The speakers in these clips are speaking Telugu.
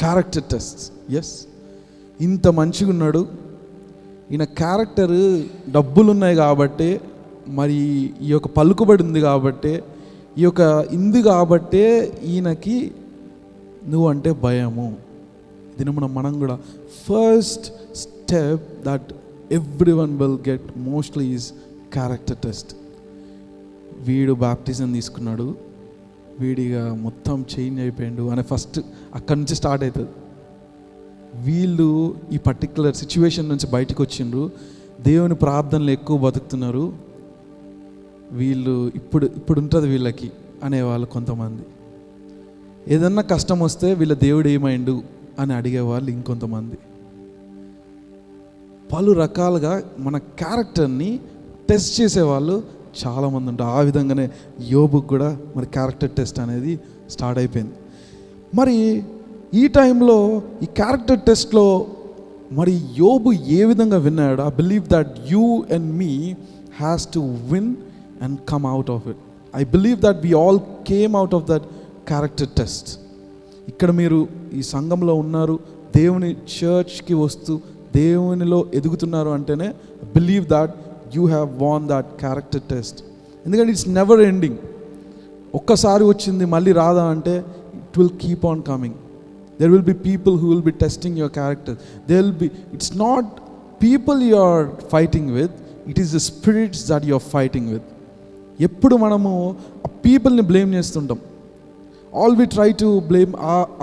Character test. ఎస్, ఇంత మంచిగా ఉన్నాడు, ఈయన క్యారెక్టర్ డబ్బులు ఉన్నాయి కాబట్టి, మరి ఈ యొక్క పలుకుబడి ఉంది కాబట్టి, ఈ యొక్క ఇంది కాబట్టే ఈయనకి నువ్వు అంటే భయము. దీని మనం కూడా first step that every one will get mostly is character test. వీడు బాప్టిజం తీసుకున్నాడు, వీడిగా మొత్తం చేంజ్ అయిపోయాడు అని ఫస్ట్ అక్కడి నుంచి స్టార్ట్ అవుతుంది. వీళ్ళు ఈ పర్టిక్యులర్ సిచ్యువేషన్ నుంచి బయటకు వచ్చిండ్రు, దేవుని ప్రార్థనలు ఎక్కువ బతుకుతున్నారు, వీళ్ళు ఇప్పుడు ఉంటుంది వీళ్ళకి అనేవాళ్ళు కొంతమంది. ఏదన్నా కష్టం వస్తే వీళ్ళ దేవుడు ఏమైండు అని అడిగేవాళ్ళు ఇంకొంతమంది. పలు రకాలుగా మన క్యారెక్టర్ని టెస్ట్ చేసేవాళ్ళు చాలామంది ఉంటారు. ఆ విధంగానే యోబుకు కూడా మరి క్యారెక్టర్ టెస్ట్ అనేది స్టార్ట్ అయిపోయింది. మరి ఈ టైంలో ఈ క్యారెక్టర్ టెస్ట్లో మరి యోబు ఏ విధంగా విన్నాడు? I believe that you and me has to win and come out of it. I believe that we all came out of that character test. ఇక్కడ మీరు ఈ సంఘంలో ఉన్నారు, దేవుని చర్చ్కి వస్తూ దేవునిలో ఎదుగుతున్నారు అంటేనే believe that you have won that character test. ఎందుకంటే ఇట్స్ నెవర్ ఎండింగ్. ఒక్కసారి వచ్చింది మళ్ళీ రాదా అంటే it will keep on coming. There will be people who will be testing your character. It's not people you are fighting with, it is the spirits that you are fighting with. ఎప్పుడు మనము ఆ పీపుల్ని బ్లేమ్ చేస్తుంటాం. All we try to blame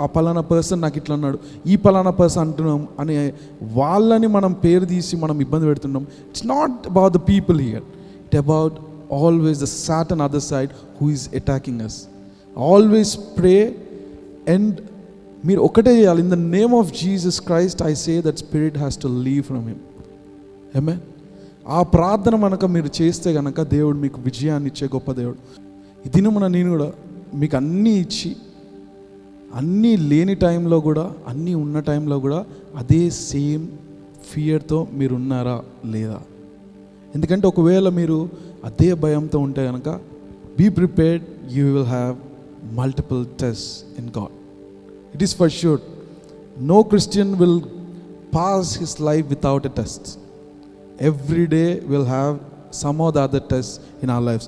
ఆ పలానా పర్సన్ నాకు ఇట్లా అన్నాడు, ఈ పలానా పర్సన్ అంటున్నాం అని వాళ్ళని మనం పేరు తీసి మనం ఇబ్బంది పెడుతున్నాం. It's not about the people here, it about always the Satan other side who is attacking us. Always pray and మీరు ఒకటే చేయాలి, in the name of Jesus Christ I say that spirit has to leave from him. Amen. ఆ ప్రార్థన మనక మీరు చేస్తే కనుక దేవుడు మీకు విజయాన్ని ఇచ్చే గొప్ప దేవుడు. ఈ దినమున నేను కూడా మీకు అన్నీ ఇచ్చి, అన్నీ లేని టైంలో కూడా అన్నీ ఉన్న టైంలో కూడా అదే సేమ్ ఫియర్తో మీరు ఉన్నారా లేదా? ఎందుకంటే ఒకవేళ మీరు అదే భయంతో ఉంటే కనుక be prepared, you will have multiple tests in God. It is for sure. No Christian will pass his life without a test. Every day we'll have some or the other tests in our lives.